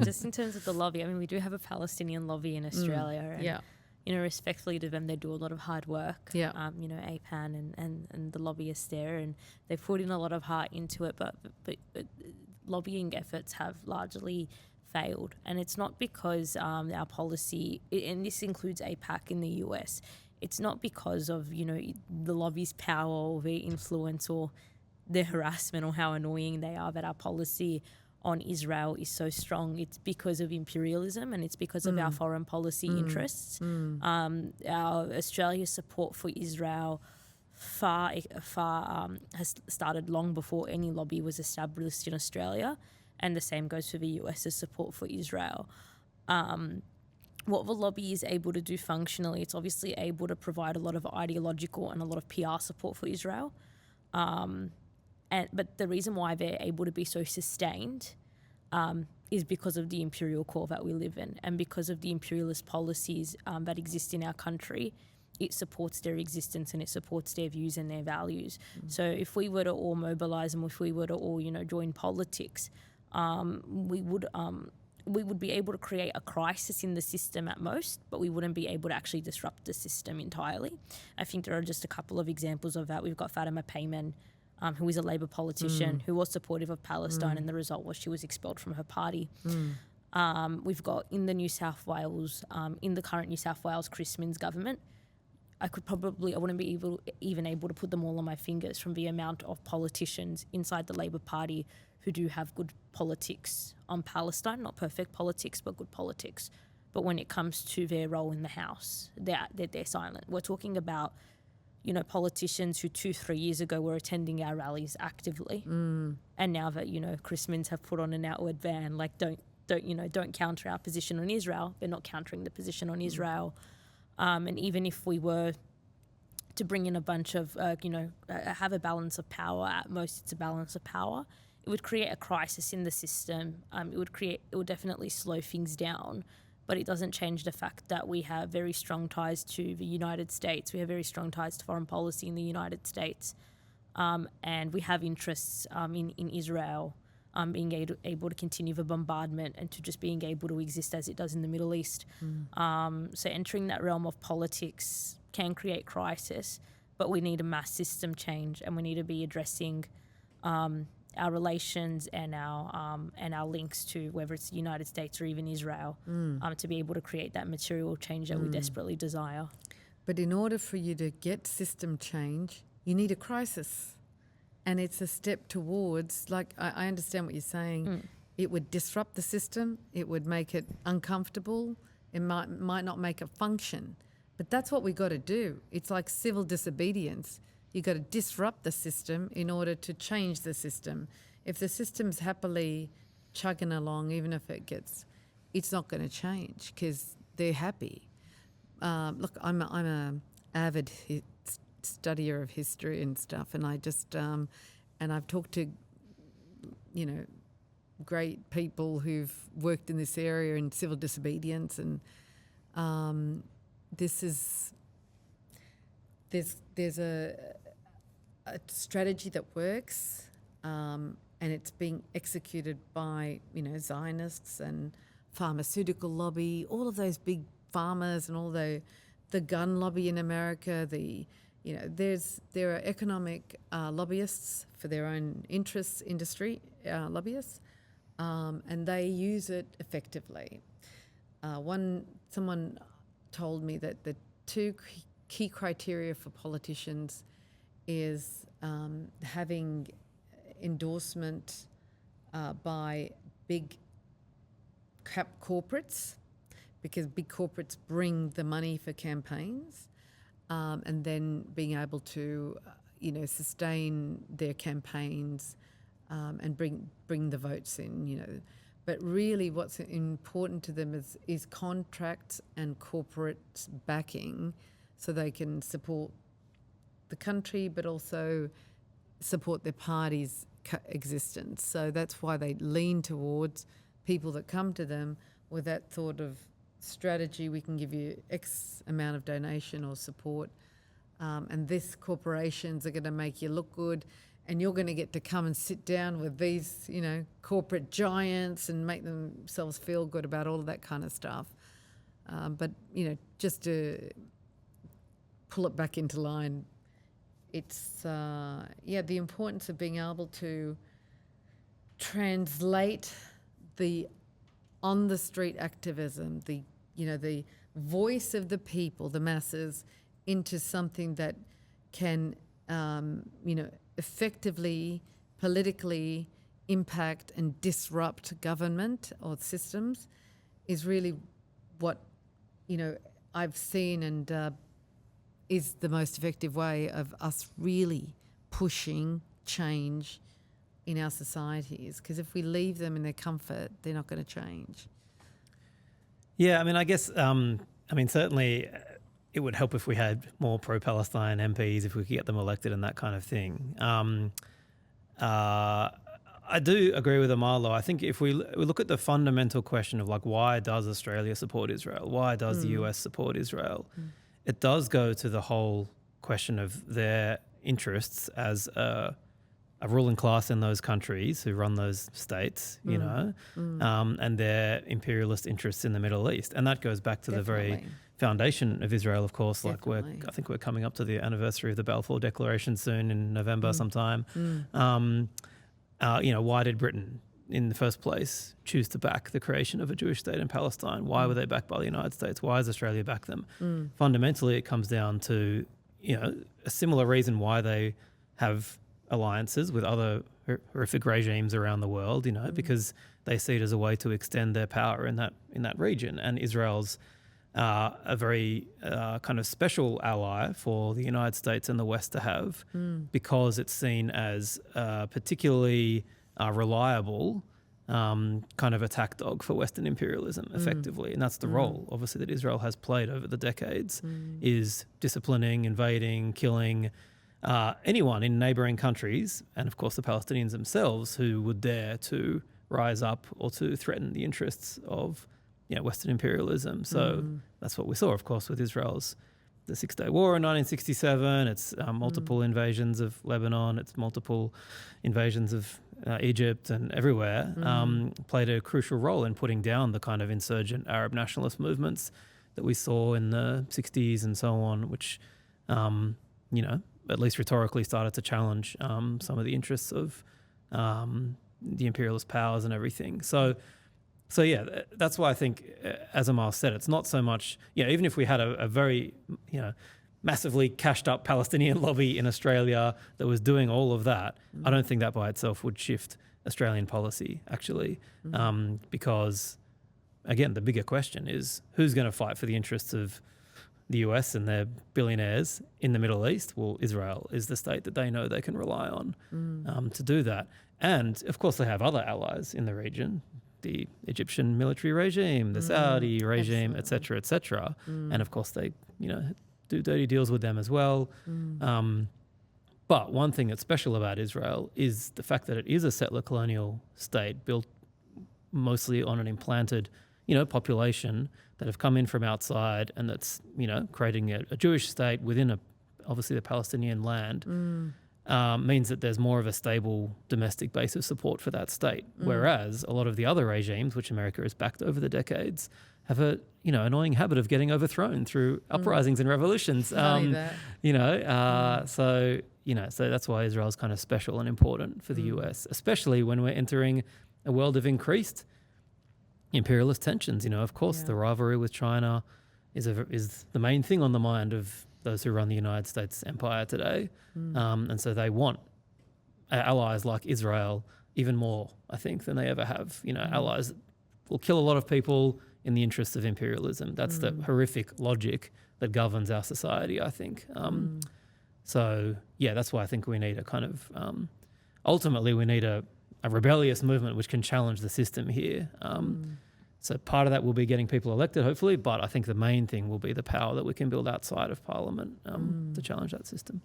just in terms of the lobby, I mean, we do have a Palestinian lobby in Australia. And, you know, respectfully to them, they do a lot of hard work. You know, APAN and the lobbyists there, and they've put in a lot of heart into it, but lobbying efforts have largely failed. And it's not because our policy, and this includes APAC in the US, it's not because of, you know, the lobby's power or their influence or their harassment or how annoying they are that our policy on Israel is so strong. It's because of imperialism, and it's because of our foreign policy interests. Our Australia's support for Israel has started long before any lobby was established in Australia, and the same goes for the US's support for Israel. What the lobby is able to do functionally, it's obviously able to provide a lot of ideological and a lot of PR support for Israel. But the reason why they're able to be so sustained is because of the imperial core that we live in, and because of the imperialist policies that exist in our country. It supports their existence and it supports their views and their values. So if we were to all mobilise and if we were to all, you know, join politics, we would be able to create a crisis in the system at most, but we wouldn't be able to actually disrupt the system entirely. I think there are just a couple of examples of that. We've got Fatima Payman, who is a Labor politician who was supportive of Palestine, and the result was she was expelled from her party. We've got in the New South Wales, in the current New South Wales Chris Minns government, I wouldn't be even able to put them all on my fingers from the amount of politicians inside the Labor Party who do have good politics on Palestine, not perfect politics, but good politics. But when it comes to their role in the House, they're silent. We're talking about, you know, politicians who 2-3 years ago were attending our rallies actively, and now that, you know, Chris Minns have put on an outward ban, like don't counter our position on Israel. They're not countering the position on Israel. And even if we were to bring in a bunch of, have a balance of power, at most it's a balance of power, it would create a crisis in the system. It would definitely slow things down, but it doesn't change the fact that we have very strong ties to the United States. We have very strong ties to foreign policy in the United States. And we have interests in Israel being able to continue the bombardment and to just being able to exist as it does in the Middle East. So entering that realm of politics can create crisis, but we need a mass system change, and we need to be addressing our relations and our links to whether it's the United States or even Israel to be able to create that material change that we desperately desire. But in order for you to get system change, you need a crisis. And it's a step towards, like, I understand what you're saying. It would disrupt the system. It would make it uncomfortable. It might not make it function. But that's what we got to do. It's like civil disobedience. You got to disrupt the system in order to change the system. If the system's happily chugging along, even if it's not going to change because they're happy. Look, I'm a avid studier of history and stuff, and I just and I've talked to, you know, great people who've worked in this area in civil disobedience, and there's a strategy that works, and it's being executed by, you know, Zionists and pharmaceutical lobby, all of those big farmers, and all the gun lobby in America. There are economic lobbyists for their own interests, industry lobbyists, and they use it effectively. Someone told me that the two key criteria for politicians is having endorsement by big cap corporates, because big corporates bring the money for campaigns, and then being able to, sustain their campaigns and bring the votes in, But really what's important to them is contracts and corporate backing, so they can support the country but also support their party's existence. So that's why they lean towards people that come to them with that sort of strategy. We can give you X amount of donation or support, and this corporations are going to make you look good. and you're going to get to come and sit down with these, corporate giants and make themselves feel good about all of that kind of stuff. But, just to pull it back into line, it's, the importance of being able to translate the on-the-street activism, the voice of the people, the masses, into something that can, effectively, politically impact and disrupt government or systems is really what, I've seen and is the most effective way of us really pushing change in our societies. Because if we leave them in their comfort, they're not going to change. Yeah, I mean, I guess, certainly it would help if we had more pro-Palestine MPs, if we could get them elected and that kind of thing. I do agree with Amal, though. I think if we look at the fundamental question of why does Australia support Israel? Why does the US support Israel? It does go to the whole question of their interests as a ruling class in those countries who run those states, and their imperialist interests in the Middle East. And that goes back to the very foundation of Israel, of course. I think we're coming up to the anniversary of the Balfour Declaration soon in November sometime. Why did Britain, in the first place, choose to back the creation of a Jewish state in Palestine? Why were they backed by the United States? Why has Australia backed them? Fundamentally, it comes down to, a similar reason why they have alliances with other horrific regimes around the world, because they see it as a way to extend their power in that region. And Israel's a very kind of special ally for the United States and the West to have, because it's seen as particularly reliable kind of attack dog for Western imperialism, effectively. And that's the role, obviously, that Israel has played over the decades, is disciplining, invading, killing anyone in neighbouring countries, and of course the Palestinians themselves, who would dare to rise up or to threaten the interests of Western imperialism. So that's what we saw, of course, with the Six-Day War in 1967. It's multiple invasions of Lebanon. It's multiple invasions of Egypt and everywhere. Played a crucial role in putting down the kind of insurgent Arab nationalist movements that we saw in the 60s and so on, which, at least rhetorically started to challenge some of the interests of the imperialist powers and everything. So yeah, that's why I think, as Amal said, it's not so much, even if we had a very, massively cashed up Palestinian lobby in Australia that was doing all of that, I don't think that by itself would shift Australian policy, actually, because, again, the bigger question is who's going to fight for the interests of the US and their billionaires in the Middle East? Well, Israel is the state that they know they can rely on to do that. And, of course, they have other allies in the region, the Egyptian military regime, the Saudi regime, et cetera, and of course they, do dirty deals with them as well. But one thing that's special about Israel is the fact that it is a settler colonial state built mostly on an implanted, population that have come in from outside, and that's, creating a Jewish state within obviously the Palestinian land. Means that there's more of a stable domestic base of support for that state. Whereas a lot of the other regimes, which America has backed over the decades, have a annoying habit of getting overthrown through uprisings and revolutions. So that's why Israel is kind of special and important for the US, especially when we're entering a world of increased imperialist tensions. Of course, the rivalry with China is the main thing on the mind of those who run the United States empire today. And so they want allies like Israel even more, I think, than they ever have. Allies that will kill a lot of people in the interest of imperialism. That's the horrific logic that governs our society, I think. So, yeah, that's why I think we need a kind of... ultimately, we need a rebellious movement which can challenge the system here. So part of that will be getting people elected, hopefully, but I think the main thing will be the power that we can build outside of Parliament to challenge that system.